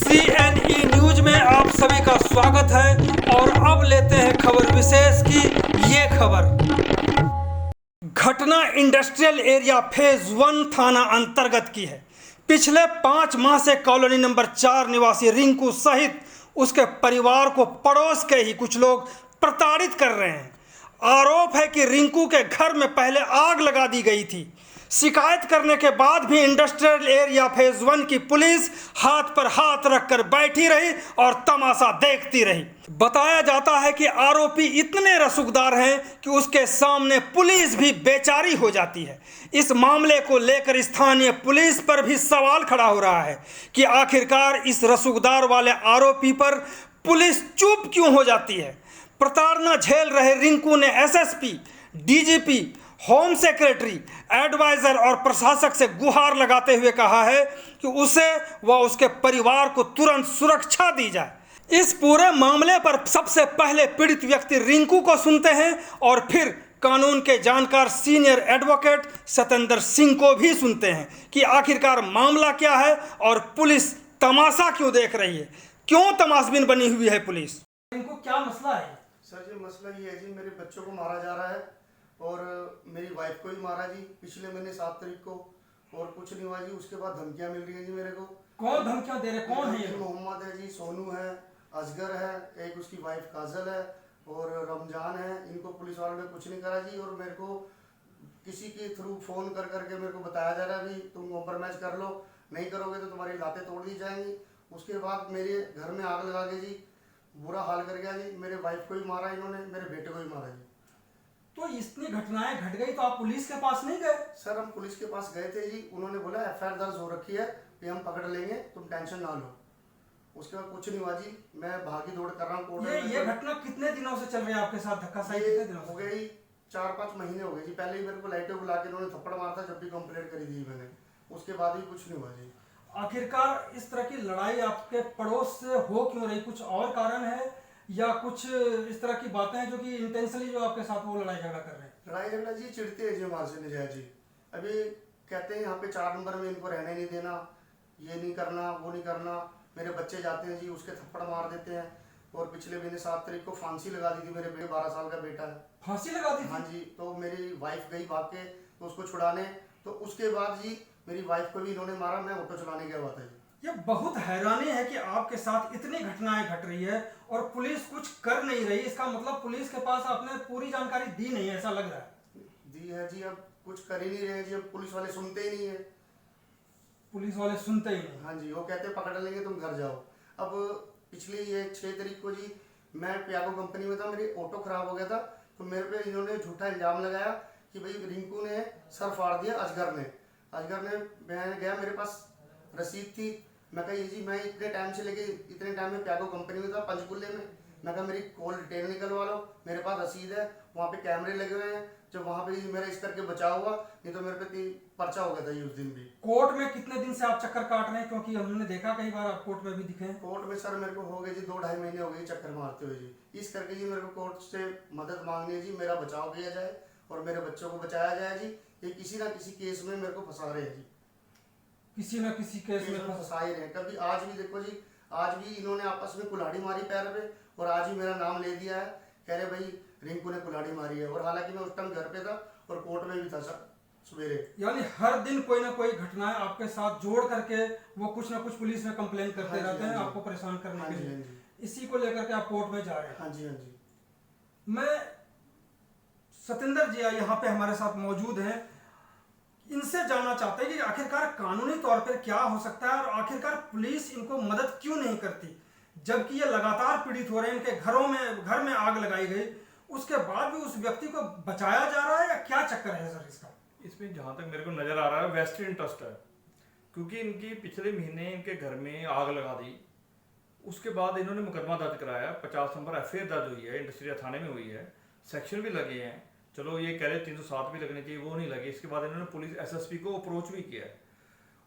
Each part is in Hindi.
CNE न्यूज में आप सभी का स्वागत है और अब लेते हैं खबर विशेष की ये खबर। घटना इंडस्ट्रियल एरिया फेज 1 थाना अंतर्गत की है। पिछले 5 माह से कॉलोनी नंबर 4 निवासी रिंकू सहित उसके परिवार को पड़ोस के ही कुछ लोग प्रताड़ित कर रहे हैं। आरोप है कि रिंकू के घर में पहले आग लगा दी गई थी। शिकायत करने के बाद भी इंडस्ट्रियल एरिया फेज 1 की पुलिस हाथ पर हाथ रखकर बैठी रही और तमाशा देखती रही। बताया जाता है कि आरोपी इतने रसूखदार हैं कि उसके सामने पुलिस भी बेचारी हो जाती है। इस मामले को लेकर स्थानीय पुलिस पर भी सवाल खड़ा हो रहा है कि आखिरकार इस रसूखदार वाले आरोपी पर पुलिस चुप क्यों हो जाती है। प्रताड़ना झेल रहे रिंकू ने SSP, DGP, home secretary, adviser और प्रशासक से गुहार लगाते हुए कहा है कि उसे व उसके परिवार को तुरंत सुरक्षा दी जाए। इस पूरे मामले पर सबसे पहले पीड़ित व्यक्ति रिंकू को सुनते हैं और फिर कानून के जानकार सीनियर एडवोकेट सतेंद्र सिंह को भी सुनते हैं कि आखिरकार मामला क्या है और पुलिस तमाशा क्यों देख रही है, क्यों तमाशबीन बनी हुई है पुलिस। रिंकू, क्या मसला है? सर जी मसला ये है जी, मेरे बच्चों को मारा जा रहा है और मेरी वाइफ को भी मारा जी पिछले महीने 7 तारीख को, और कुछ नहीं हुआ जी। उसके बाद धमकियां मिल रही है जी मेरे को। कौन धमकियां दे रहे, कौन है ये? मोहम्मद है जी, सोनू है, असगर है, एक उसकी वाइफ काजल है और रमजान है। इनको पुलिस वालों ने कुछ नहीं करा जी, और मेरे को किसी के थ्रू फोन कर करके मेरे को बताया जा रहा है भी तुम कॉम्प्रोमाइज कर लो, नहीं करोगे तो तुम्हारी लातें तोड़ दी जाएंगी। उसके बाद मेरे घर में आग लगा के जी बुरा हाल कर गया जी। मेरे वाइफ को भी मारा इन्होंने, मेरे बेटे को भी मारा जी। तो इतनी घटनाएं घट गई तो आप पुलिस के पास नहीं गए? सर हम पुलिस के पास गए थे जी, उन्होंने बोला एफआईआर दर्ज हो रखी है कि हम पकड़ लेंगे, तुम टेंशन ना लो। उसके बाद कुछ नहीं हुआ जी। मैं भागी दौड़ कर रहा हूँ कोर्ट में। ये घटना कितने दिनों से चल रही है आपके साथ? धक्काशाही कितने दिनों हो गई 4-5 महीने हो गए जी। पहले ही मेरे को लाइटों बुला के उन्होंने थप्पड़ मारा था जब भी कंप्लेंट करी थी मैंने, उसके बाद भी कुछ नहीं हुआ जी। आखिरकार इस तरह की लड़ाई आपके पड़ोस से हो क्यों रही? कुछ और कारण है या कुछ इस तरह की बातें हैं जो कि इंटेंशनली जो आपके साथ वो लड़ाई झगड़ा कर रहे हैं? लड़ाई झगड़ा जी चिढ़ते हैं जी हमारे से नजायज जी। अभी कहते हैं यहाँ पे 4 नंबर में इनको रहने नहीं देना, ये नहीं करना, वो नहीं करना। मेरे बच्चे जाते हैं जी, उसके थप्पड़ मार देते हैं। और पिछले महीने 7 तारीख को फांसी लगा दी थी मेरे बेटे, 12 साल का बेटा है। फांसी लगा दी थी? हाँ जी। तो मेरी वाइफ गई भाग के तो उसको छुड़ाने, तो उसके बाद जी मेरी वाइफ को भी इन्होंने मारा। मैं ऑटो चलाने गया हुआ था जी। ये बहुत हैरानी है कि आपके साथ इतनी घटनाएं घट रही है और पुलिस कुछ कर नहीं रही। इसका मतलब पुलिस के पास आपने पूरी जानकारी दी नहीं है, ऐसा लग रहा है। दी है जी, अब कुछ कर ही नहीं रहे जी। अब पुलिस वाले सुनते ही नहीं है। पुलिस वाले सुनते ही नहीं? हाँ जी, वो कहते पकड़ लेंगे तुम घर जाओ। अब पिछली ये 6 तारीख को जी मैं पियागो कंपनी में था, मेरी ऑटो खराब हो गया था, तो मेरे पे इन्होंने झूठा इल्जाम लगाया कि भाई रिंकू ने सर फाड़ दिया असगर ने। मैं गया, मेरे पास रसीद थी। मैं कहा ये जी मैं इतने टाइम से लेके इतने टाइम में पियागो कंपनी में था पंचकुले में। मैं कहा मेरी कॉल डिटेल निकलवा लो, मेरे पास रसीद है, वहाँ पे कैमरे लगे हुए हैं। जब वहाँ पे मेरा इस करके बचाव हुआ, नहीं तो मेरे पे पर्चा हो गया था ये उस दिन भी। कोर्ट में कितने दिन से आप चक्कर काट रहे हैं? क्योंकि हमने देखा कई बार आप कोर्ट में भी दिखे हैं। कोर्ट में सर मेरे को हो गए जी 2-2.5 महीने हो गए चक्कर मारते हुए जी। इस करके जी मेरे को कोर्ट से मदद मांगनी है जी, मेरा बचाव किया जाए और मेरे बच्चों को बचाया जाए जी। ये किसी ना किसी केस में मेरे को फंसा रहे हैं जी, किसी न किसी केस में फंसा ही रहे। कभी आज भी देखो जी, आज भी इन्होंने आपस में कुल्हाड़ी मारी पैर पे, और आज ही मेरा नाम ले दिया है, कह रहे भाई रिंकू ने कुल्हाड़ी मारी है। और हालांकि मैं उस टाइम घर पे था और कोर्ट में भी था सर सवेरे। यानी हर दिन कोई ना कोई घटनाएं आपके साथ जोड़ करके वो कुछ ना कुछ पुलिस में कंप्लेन करते रहते हैं आपको परेशान करने के लिए। इसी को लेकर के आप कोर्ट में जा रहे हैं? हाँ जी, हाँ जी। मैं सतेंद्र जी यहाँ पे हमारे साथ मौजूद हैं, इनसे जानना चाहते हैं कि आखिरकार कानूनी तौर पर क्या हो सकता है और आखिरकार पुलिस इनको मदद क्यों नहीं करती, जबकि ये लगातार पीड़ित हो रहे हैं। इनके घर में आग लगाई गई, उसके बाद भी उस व्यक्ति को बचाया जा रहा है या क्या चक्कर है सर इसका? इसमें जहाँ तक मेरे को नजर आ रहा है वेस्टेड इंटरेस्ट है, क्योंकि इनकी पिछले महीने इनके घर में आग लगा दी। उसके बाद इन्होंने मुकदमा दर्ज कराया, 50 नंबर एफआईआर दर्ज हुई है, इंडस्ट्रियल थाने में हुई है, सेक्शन भी लगे हैं। चलो ये कह रहे 307 भी लगने चाहिए, वो नहीं लगे। इसके बाद इन्होंने पुलिस एसएसपी को अप्रोच भी किया है।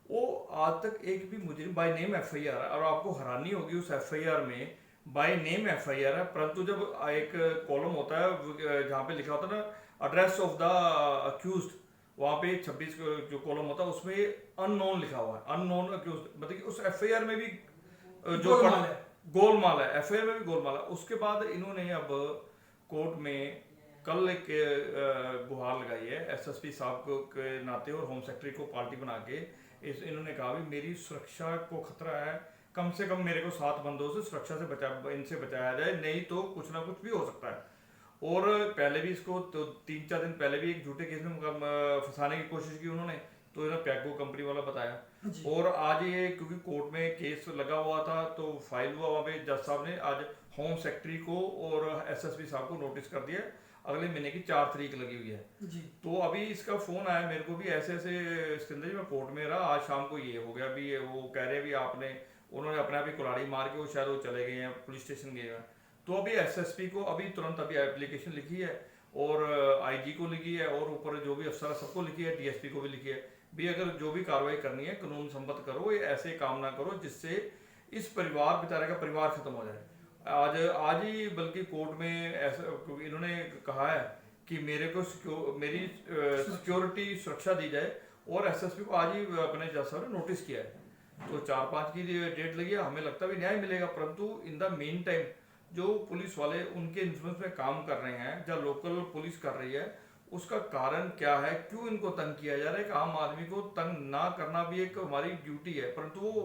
वो आज तक एक भी मुजरिम बाय नेम एफआईआर है, और आपको हैरानी होगी उस एफआईआर में बाय नेम एफआईआर है, परंतु जब एक कॉलम होता है जहाँ पे लिखा होता है ना एड्रेस ऑफ द अक्यूज्ड, वहाँ पे 26 जो कॉलम होता है उसमें अननोन लिखा हुआ है, अननोन अक्यूज्ड। मतलब कि उस एफआईआर में भी जो गोलमाल है। गोलमाल है, एफआईआर में भी गोलमाल है। उसके बाद इन्होंने अब कोर्ट में कल एक गुहार लगाई है एसएसपी साहब को के नाते और होम सेक्रेटरी को पार्टी बना के। इन्होंने कहा भी मेरी सुरक्षा को खतरा है, कम से कम मेरे को 7 बंदों से सुरक्षा से इनसे बचाया जाए, नहीं तो कुछ ना कुछ भी हो सकता है। और पहले भी इसको तो 3-4 दिन पहले भी एक झूठे केस में फंसाने की कोशिश की उन्होंने, तो इन्होंने पैगो कंपनी वाला बताया। और आज ये क्योंकि कोर्ट में केस लगा हुआ था तो फाइल हुआ, वहाँ पे जज साहब ने आज होम सेक्रेटरी को और एसएसपी साहब को नोटिस कर दिया। अगले महीने की 4 तारीख लगी हुई है जी। तो अभी इसका फोन आया मेरे को भी ऐसे सिकंदर जी मैं कोर्ट में रहा, आज शाम को ये हो गया भी। वो कह रहे हैं भी उन्होंने अपने आप ही कुल्हाड़ी मार के वो शायद वो चले गए हैं, पुलिस स्टेशन गए हैं। तो अभी एसएसपी को अभी तुरंत अभी एप्लीकेशन लिखी है और आईजी को लिखी है और ऊपर जो भी अफसर है सबको लिखी है, डीएसपी को भी लिखी है भी अगर जो भी कार्रवाई करनी है कानून सम्मत करो, ये ऐसे काम ना करो जिससे इस परिवार बेचारे का परिवार खत्म हो जाए। आज ही बल्कि कोर्ट में ऐसा क्योंकि इन्होंने कहा है कि मेरे को मेरी सिक्योरिटी सुरक्षा दी जाए और एसएसपी को आज ही अपने जज साहब ने नोटिस किया है। तो 4-5 की डेट लगी है, हमें लगता भी न्याय मिलेगा। परंतु इन द मेन टाइम जो पुलिस वाले उनके इन्फ्लुएंस में काम कर रहे हैं, जहाँ लोकल पुलिस कर रही है, उसका कारण क्या है, क्यों इनको तंग किया जा रहा है। एक आम आदमी को तंग ना करना भी एक हमारी ड्यूटी है, परंतु वो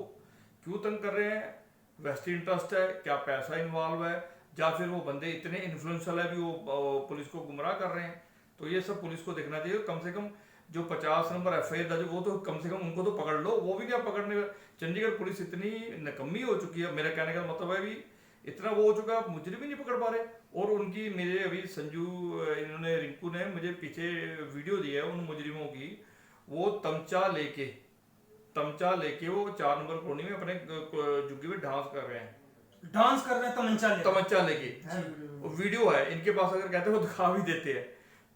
क्यों तंग कर रहे हैं, वेस्टेड इंटरेस्ट है, क्या पैसा इन्वॉल्व है, या फिर वो बंदे इतने इन्फ्लुएंशियल है भी वो पुलिस को गुमराह कर रहे हैं। तो ये सब पुलिस को देखना चाहिए। कम से कम जो 50 नंबर एफआईआर दर्ज, वो तो कम से कम उनको तो पकड़ लो, वो भी क्या पकड़ने। चंडीगढ़ पुलिस इतनी निकम्मी हो चुकी है, मेरा कहने का मतलब है भी इतना वो हो चुका, मुजरिम ही नहीं पकड़ पा रहे। और उनकी मेरे अभी इन्होंने रिंकू ने मुझे पीछे वीडियो दी है उन मुजरिमों की, वो तमचा लेके वो 4 नंबर कॉलोनी में अपने झुग्गी में डांस कर रहे हैं, तमंचा लेके वीडियो है इनके पास, अगर कहते हैं वो दिखा भी देते हैं।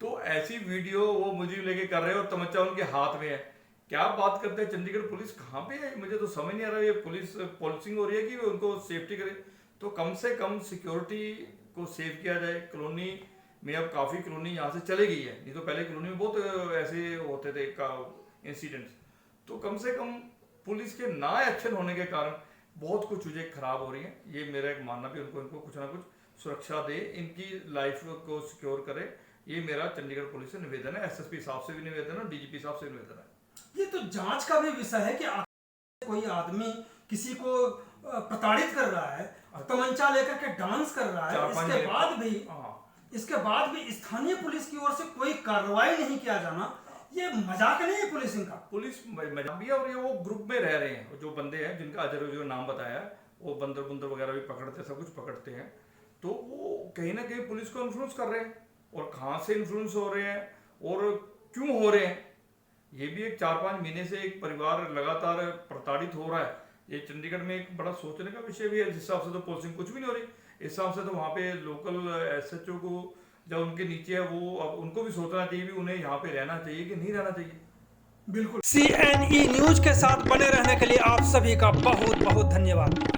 तो ऐसी वीडियो वो मुजरिम लेके कर रहे हैं और तमंचा उनके हाथ में है। क्या बात करते हैं, चंडीगढ़ पुलिस कहाँ पे है, मुझे तो समझ नहीं आ रहा। ये पुलिसिंग हो रही है कि उनको सेफ्टी करे। तो कम से कम सिक्योरिटी को सेव किया जाए। कॉलोनी में अब काफ़ी कॉलोनी यहाँ से चले गई है, नहीं तो पहले कॉलोनी में बहुत ऐसे होते थे इंसिडेंट्स। तो कम से कम पुलिस के ना एक्शन होने के कारण बहुत कुछ चीज़ें खराब हो रही हैं। ये मेरा एक मानना भी उनको कुछ ना कुछ सुरक्षा दे, इनकी लाइफ को सिक्योर करे। ये मेरा चंडीगढ़ पुलिस से निवेदन है, एसएसपी साहब से भी निवेदन है, डीजीपी साहब से निवेदन है। ये तो जांच का भी विषय है कि कोई आदमी किसी को प्रताड़ित कर रहा है, तमंचा लेकर के डांस कर रहा है, इसके बाद भी स्थानीय पुलिस की ओर से कोई कार्रवाई नहीं किया जाना, ये मजाक नहीं है पुलिसिंग का। पुलिस मजाक भी है। और ये वो ग्रुप में रह रहे हैं जो बंदे हैं जिनका अजर जो नाम बताया, वो बंदर वगैरह भी पकड़ते हैं, सब कुछ पकड़ते हैं। तो वो कहीं ना कहीं पुलिस को इन्फ्लुएंस कर रहे हैं, और कहाँ से इन्फ्लुएंस हो रहे हैं और क्यों हो रहे हैं। ये भी एक 4-5 महीने से एक परिवार लगातार प्रताड़ित हो रहा है। ये चंडीगढ़ में एक बड़ा सोचने का विषय भी है। जिस हिसाब से तो पुलिसिंग कुछ भी नहीं हो रही, इस हिसाब से तो वहाँ पे लोकल एसएचओ को जो उनके नीचे है वो अब उनको भी सोचना चाहिए भी उन्हें यहाँ पे रहना चाहिए कि नहीं रहना चाहिए। बिल्कुल। CNE न्यूज के साथ बने रहने के लिए आप सभी का बहुत बहुत धन्यवाद।